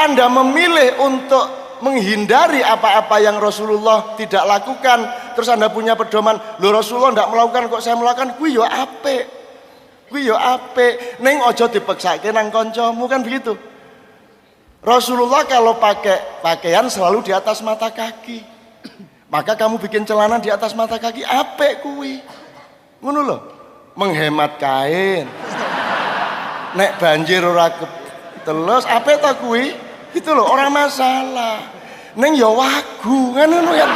Anda memilih untuk menghindari apa-apa yang Rasulullah tidak lakukan, terus Anda punya pedoman, lho Rasulullah tidak melakukan kok saya melakukan, kuwi yo apik. Kuwi yo apik. Ning aja dipeksake nang kancamu, kan begitu. Rasulullah kalau pakai pakaian selalu di atas mata kaki. Maka kamu bikin celana di atas mata kaki, apik kuwi. Ngono lho. Menghemat kain. Nek banjir ora telus, apik ta kuwi? Gitu loh, orang masalah. Neng ya wagu, kan ngono kan.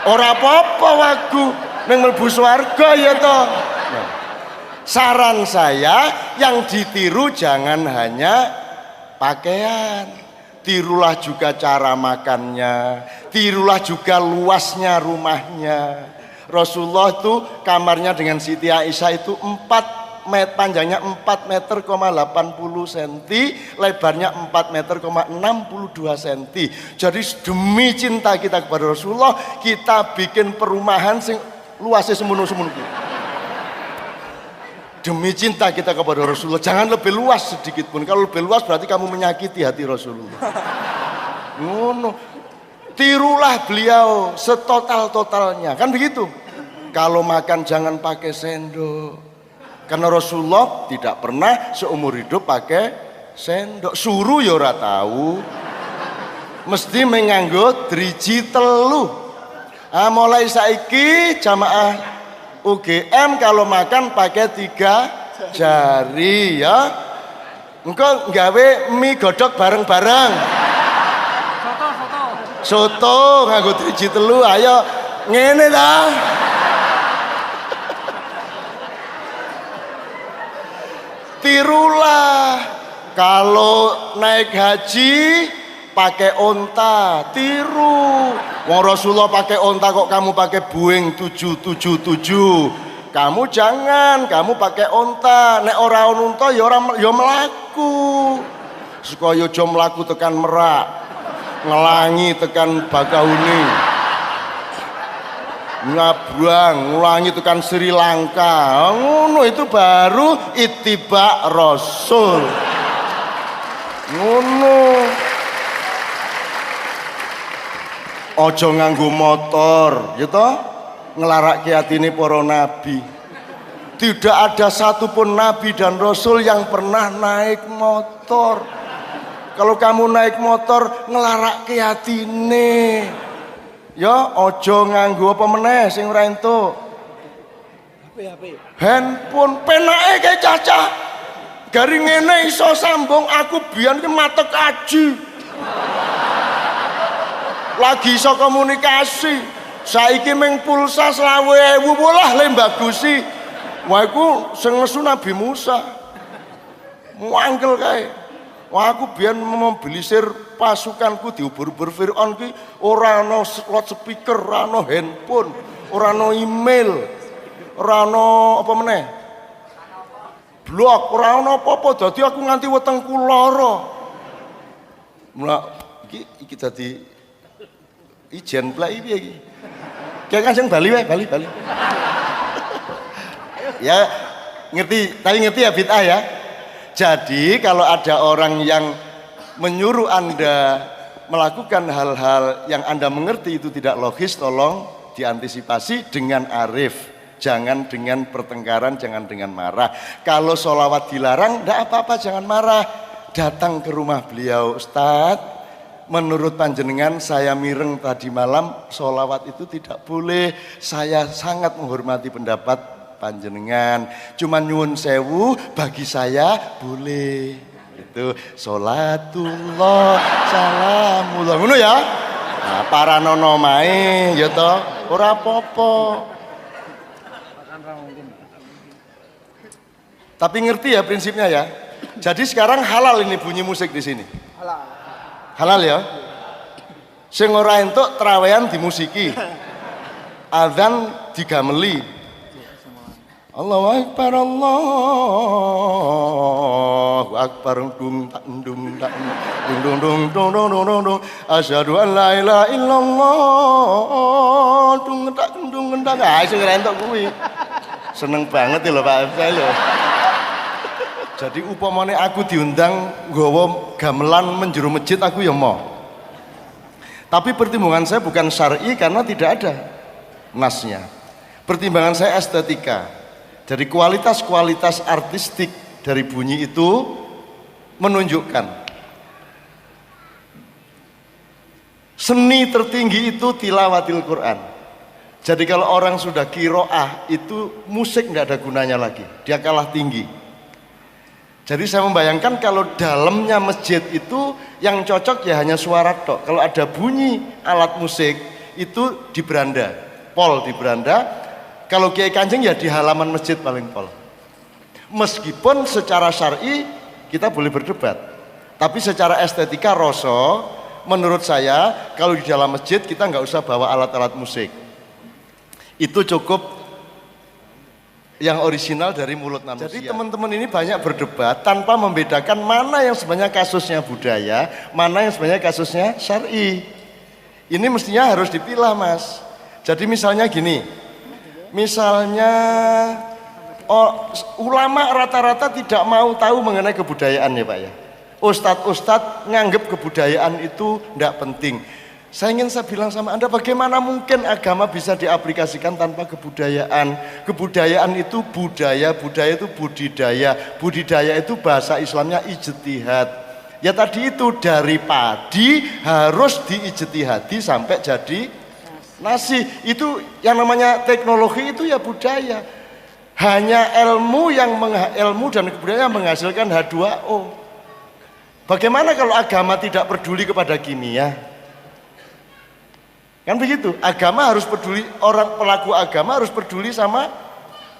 Ora apa-apa wagu, neng mlebu swarga ya toh. Nah, saran saya yang ditiru jangan hanya pakaian. Tirulah juga cara makannya, tirulah juga luasnya rumahnya. Rasulullah itu kamarnya dengan Siti Aisyah itu panjangnya 4 meter, 80 cm, lebarnya 4 meter, 62 cm. Jadi demi cinta kita kepada Rasulullah, kita bikin perumahan sing luasnya semono-semono. Demi cinta kita kepada Rasulullah, jangan lebih luas sedikit pun. Kalau lebih luas berarti kamu menyakiti hati Rasulullah. Ngono. Tirulah beliau setotal-totalnya, kan begitu. Kalau makan jangan pakai sendok. Karena Rasulullah tidak pernah seumur hidup pakai sendok. Suruh ya ora tahu. Mesti menganggo driji telu. Mulai saiki jamaah UGM kalau makan pakai 3 jari ya. Engko nggawe mie godhog bareng-bareng. Soto nganggo driji telu, ayo ngene ta. Tirulah kalau naik haji pakai onta, tiru. Wong Rasulullah pakai onta kok kamu pakai Boeing 777. Kamu jangan, kamu pakai onta. Nek ora ono onta ya ora ya mlaku. Supaya aja mlaku tekan Merak, ngelangi tekan Bakauni, Ngabuang, ngulangi tekan Sri Lanka. Ngono itu baru ittiba Rasul. Ngono. Ojo nganggo motor, ya toh? Ngelarake atine para nabi. Tidak ada satupun nabi dan rasul yang pernah naik motor. Kalau kamu naik motor ngelarake atine. Ya, ojo nganggo apa meneh sing ora entuk. HP. Handphone penake kae cacah. Garing ngene iso sambung aku biyen ki matek aji. Lagi iso komunikasi. Saiki ming pulsa 20.000 bolah le bagusi. Wah iku sing nesu Nabi Musa. Muangkel kae. Wah aku biyen mobilisir pasukanku diubur-ubur Firaun ki ora ana loudspeaker, ora ana handphone, ora ana email, ora ana apa meneh? Blog, ora ana apa-apa. Dadi aku nganti wetengku lara. Mula iki dadi ijen plek piye iki? Kayak kan sing Bali wae, Bali. Ya, ngerti, tapi ngerti ya bid'ah ya. Jadi kalau ada orang yang menyuruh Anda melakukan hal-hal yang Anda mengerti itu tidak logis, tolong diantisipasi dengan arif. Jangan dengan pertengkaran, jangan dengan marah. Kalau sholawat dilarang, tidak apa-apa, jangan marah. Datang ke rumah beliau, Ustadz, menurut panjenengan saya mireng tadi malam sholawat itu tidak boleh. Saya sangat menghormati pendapat panjenengan. Cuman nyuwun sewu bagi saya boleh. Itu sholatullah salamullah. Ngono ya. Nah, para nono mae ya toh ora apa-apa. Tapi ngerti ya prinsipnya ya. Jadi sekarang halal ini bunyi musik di sini. Halal ya. Sing ora entuk trawean dimusiki. Adzan digameli. Allahu Akbar, Allahu Akbar, dung tak dung tak dung dung asyhadu an la ilaha illallah dung tak dung tak. Ah sing ora entuk kuwi. Seneng banget lho Pak saya lho. Jadi upamane aku diundang nggawa gamelan menjero masjid aku ya mau. Tapi pertimbangan saya bukan syar'i karena tidak ada nasnya. Pertimbangan saya estetika. Jadi kualitas-kualitas artistik dari bunyi itu menunjukkan seni tertinggi itu tilawatil Quran. Jadi kalau orang sudah kiroah itu musik tidak ada gunanya lagi, dia kalah tinggi. Jadi saya membayangkan kalau dalamnya masjid itu yang cocok ya hanya suara tok. Kalau ada bunyi alat musik itu di beranda, pol di beranda. Kalau Kiai Kanjeng ya di halaman masjid paling pol. Meskipun secara syar'i kita boleh berdebat, tapi secara estetika rasa menurut saya kalau di dalam masjid kita nggak usah bawa alat-alat musik. Itu cukup yang original dari mulut manusia. Jadi teman-teman ini banyak berdebat tanpa membedakan mana yang sebenarnya kasusnya budaya, mana yang sebenarnya kasusnya syar'i. Ini mestinya harus dipilah, Mas. Jadi misalnya gini, misalnya ulama rata-rata tidak mau tahu mengenai kebudayaan ya Pak ya. Ustadz-ustadz nganggep kebudayaan itu tidak penting. Saya bilang sama Anda, bagaimana mungkin agama bisa diaplikasikan tanpa kebudayaan? Kebudayaan itu budaya, budaya itu budidaya, budidaya itu bahasa Islamnya ijtihad. Ya tadi itu dari padi harus diijtihadi sampai jadi nasi. Itu yang namanya teknologi itu ya budaya. Hanya ilmu dan kebudayaan menghasilkan H2O. Bagaimana kalau agama tidak peduli kepada kimia? Kan begitu, agama harus peduli, orang pelaku agama harus peduli sama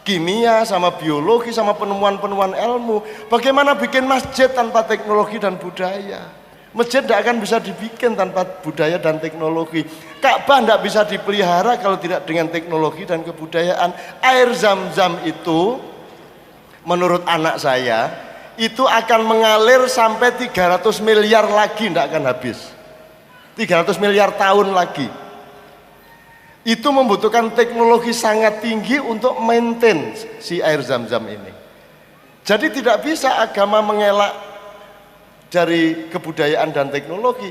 kimia, sama biologi, sama penemuan-penemuan ilmu. Bagaimana bikin masjid tanpa teknologi dan budaya? Masjid tidak akan bisa dibikin tanpa budaya dan teknologi. Ka'bah tidak bisa dipelihara kalau tidak dengan teknologi dan kebudayaan. Air Zam-Zam itu menurut anak saya itu akan mengalir sampai 300 miliar lagi, tidak akan habis. 300 miliar tahun lagi. Itu membutuhkan teknologi sangat tinggi untuk maintain si air Zam-Zam ini. Jadi tidak bisa agama mengelak dari kebudayaan dan teknologi.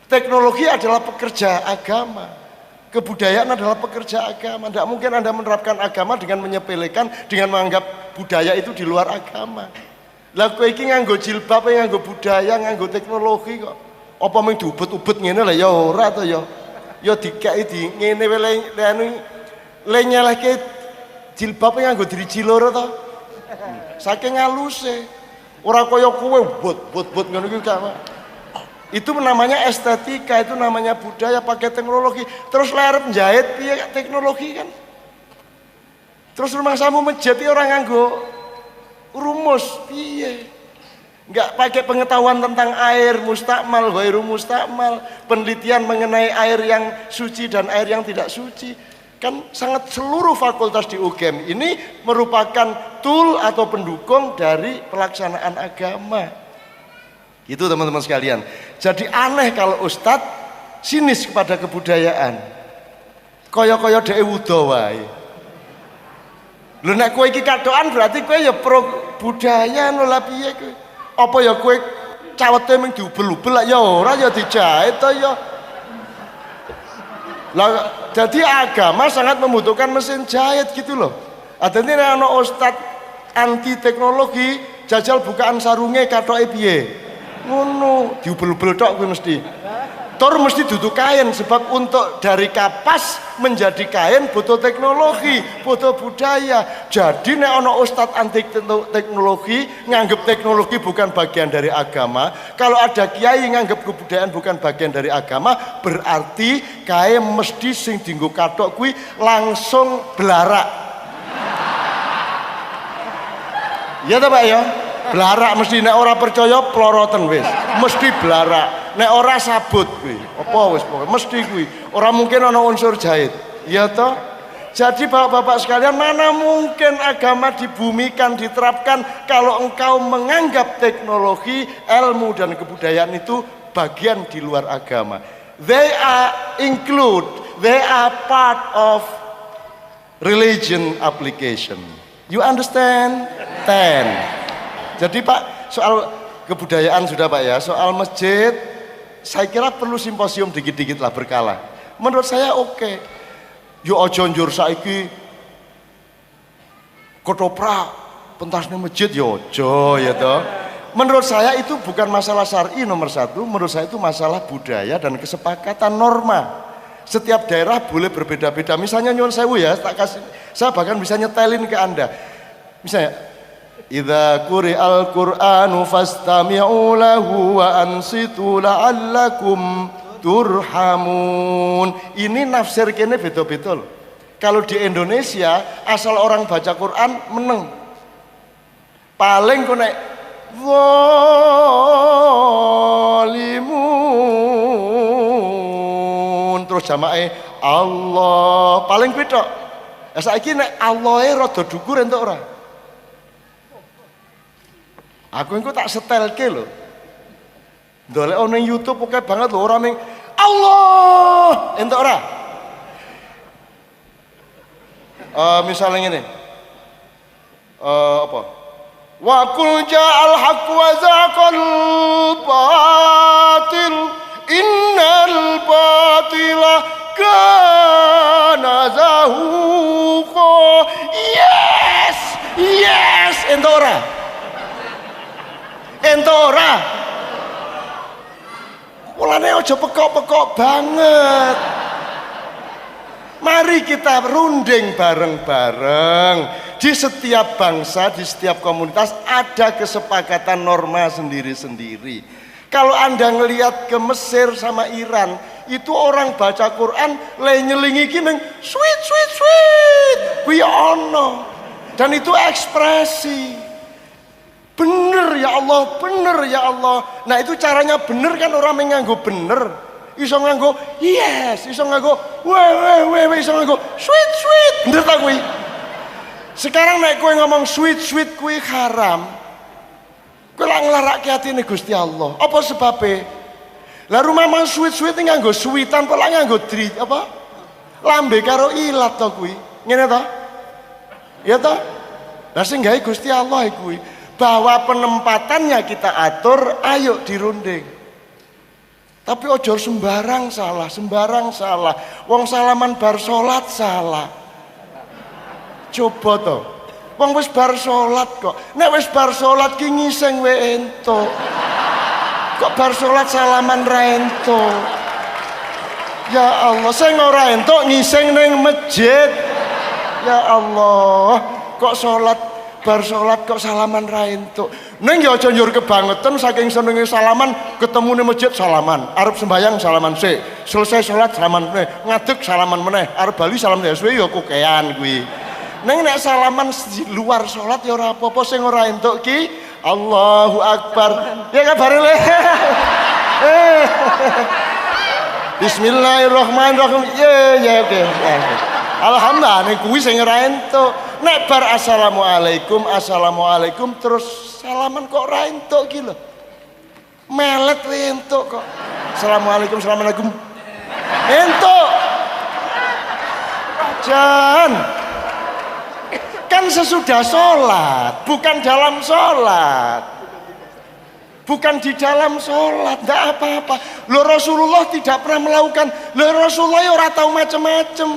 Teknologi adalah pekerja agama, kebudayaan adalah pekerja agama. Tidak mungkin Anda menerapkan agama dengan menyepelekan, dengan menganggap budaya itu di luar agama. Lah kowe iki nganggo jilbab, nganggo budaya, nganggo teknologi kok. Apa mung diubet-ubet ngene lah ya ora to ya. Ya dikeki di ngene le nyelehke jilbab nganggo driji loro to. Saking haluse. Ora kaya kowe bot ngono iki gak. Itu namanya estetika, itu namanya budaya pakai teknologi. Terus lerep njahit piye teknologi kan. Terus rumah samu menjadi orang nganggo rumus piye. Enggak pakai pengetahuan tentang air mustakmal, ghairu mustakmal, penelitian mengenai air yang suci dan air yang tidak suci. Kan sangat seluruh fakultas di UGM ini merupakan tool atau pendukung dari pelaksanaan agama. Itu teman-teman sekalian. Jadi aneh kalau ustadz sinis kepada kebudayaan. Kaya-kaya dhewe wudo wae. Lho nek kowe iki katokan berarti kowe ya pro budaya lho lah piye kowe? Apa ya kowe cawete mung diubel-ubel lah ya ora ya dijahit to ya. Lah jadi agama sangat membutuhkan mesin jahit gitu loh. Adene nek ana ustad anti teknologi jajal bukaan sarunge kathoke piye? Ngono, diubel-ubel tok kuwi mesti. Tor mesti duduk kain sebab untuk dari kapas menjadi kain butuh teknologi, butuh budaya. Jadi nek ana ustad anti teknologi nganggep teknologi bukan bagian dari agama, kalau ada kiai nganggep kebudayaan bukan bagian dari agama, berarti kae mesti sing dienggo kathok kuwi langsung belarak. Ya ta Pak ya? Belarak mesti, nek ora percaya ploroten wis. Mesti belarak. Nek ora sabut kuwi. Apa wis pokoke mesti kuwi. Ora mungkin ana unsur jahit. Ya toh? Jadi Bapak-bapak sekalian, mana mungkin agama dibumikan, diterapkan kalau engkau menganggap teknologi, ilmu dan kebudayaan itu bagian di luar agama. They are part of religion application. You understand? 10 Jadi Pak, soal kebudayaan sudah Pak ya, soal masjid saya kira perlu simposium dikit-dikit lah berkala. Menurut saya oke. Yo aja njur saiki ketoprak pentasnya masjid yo aja ya toh. Menurut saya itu bukan masalah syar'i nomor satu, menurut saya itu masalah budaya dan kesepakatan norma. Setiap daerah boleh berbeda-beda. Misalnya nyuwun sewu ya, tak kasih, saya bahkan bisa nyetelin ke Anda. Misalnya, idza quri'al Qur'anu fastami'u lahu wa ansitu la'allakum turhamun. Ini nafsir kene beda-beda loh. Kalau di Indonesia asal orang baca Quran meneng. Paling kok nek zalimun terus jamae Allah paling beda. Saiki nek Allahe rada dhuwur entuk ora? Aku engko tak setelke lho. Ndolek ning YouTube oke banget lho, ora ning Allah entuk ora? Misalnya ngene. Apa? Wa qul ja'al haqq wa zaqal batil innal batila kana zahuqa. Yes entuk ora? Entuk ora? Mulane aja pekok-pekok banget. Mari kita runding bareng-bareng. Di setiap bangsa, di setiap komunitas ada kesepakatan norma sendiri-sendiri. Kalau Anda ngelihat ke Mesir sama Iran, itu orang baca Quran le nyelingi ki sweet kuwi ono. Dan itu ekspresi. Bener ya Allah, bener ya Allah. Nah itu caranya bener kan, orang nganggo bener. Iso nganggo yes, iso nganggo we, iso nganggo sweet. Bener ta kuwi? Sekarang nek kowe ngomong sweet kuwi haram. Kowe lak nglarake atine Gusti Allah. Apa sebabe? Lah rumah mang sweet nganggo sweetan kok lak nganggo apa? Lambe karo ilat to kuwi. Ngene to? Ya to? Lah sing gawe Gusti Allah kuwi. Bahwa penempatannya kita atur, ayo dirunding. Tapi ojo sembarang salah. Wong salaman bar salat salah. Coba to. Wong wis bar salat kok. Nek wis bar salat ki ngising we entuk. Kok bar salat salaman ra entuk. Ya Allah, sing ora entuk ngising ning masjid. Ya Allah, kok bar salat kok salaman ra entuk. Ning ya aja njur kebangetan saking senenge salaman, ketemu ning masjid salaman, arep sembayang salaman sik, selesai salat salaman meneh, ngadeg salaman meneh, arep bali salaman suwe ya kokean kuwi. Ning nek salaman di luar salat ya ora apa-apa, sing ora entuk ki Allahu Akbar. Ya kabare le. Bismillahirrahmanirrahim. Ya oke. Alhamdulillah nek kuwi sing ora entuk. Nek bar assalamualaikum terus salaman kok ora entuk ki lho. Melet we entuk kok. Assalamualaikum. Entuk. Jan. Kan sesudah sholat, bukan dalam sholat. Bukan di dalam sholat, enggak apa-apa. Loh Rasulullah tidak pernah melakukan. Loh Rasulullah ya ora tahu macem-macem.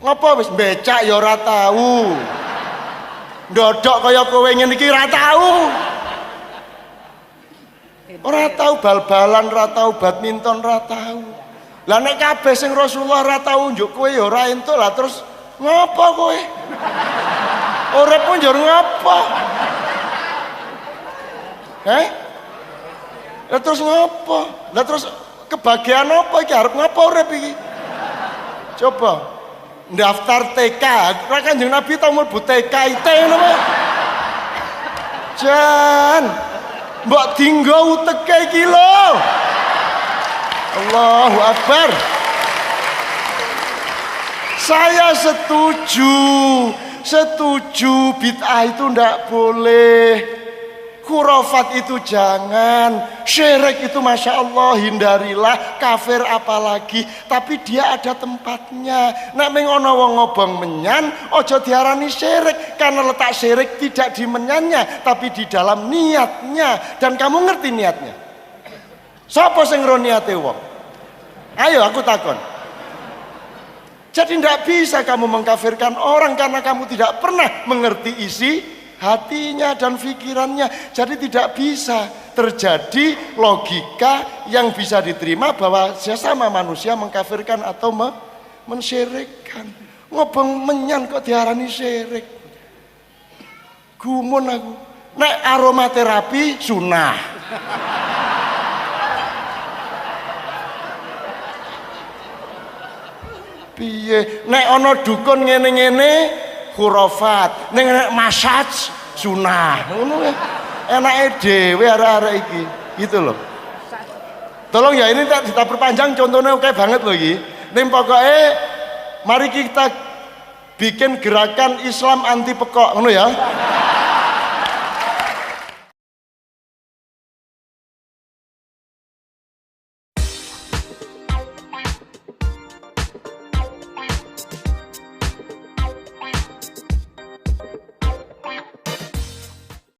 Ngapa wis becak ya ora tahu. Ndodok kaya kowe ngene iki ora tahu. Ora tahu bal-balan, ora tahu badminton, ora tahu. Lah nek kabeh sing Rasulullah ora tahu njuk kowe ya ora entuk lah terus ngapa kowe? Urip pun njur ngapa? Lah terus ngapa? Lah terus kebahagiaan apa iki arep ngapa urip iki? Coba daftar TK, Kanjeng Nabi tau mlebu TK IT ngono wae. Jan, mbok dinggo uteke iki lho. Allahu Akbar. Saya setuju bid'ah itu ndak boleh. Khurafat itu jangan, syirik itu masya Allah hindarilah, kafir apalagi, tapi dia ada tempatnya. Nek mengono wong ngobong menyan, ojo diarani syirik, karena letak syirik tidak di menyannya, tapi di dalam niatnya. Dan kamu ngerti niatnya. Sapa sing ngro niate wong? Ayo aku takon. Jadi tidak bisa kamu mengkafirkan orang karena kamu tidak pernah mengerti isi hatinya dan pikirannya. Jadi tidak bisa terjadi logika yang bisa diterima bahwa sesama manusia mengkafirkan atau mensyirikkan. Ngobong menyan kok diarani syirik. Gumun aku. Nek aromaterapi sunah. Piye nek ana dukun ngene-ngene khurafat, nek massage sunah. Ngono ya. Enake dhewe arek-arek iki. Gitu loh. Tolong ya ini kita perpanjang contohnya oke banget loh iki. Ning pokoke mari kita bikin gerakan Islam anti pekok ngono ya.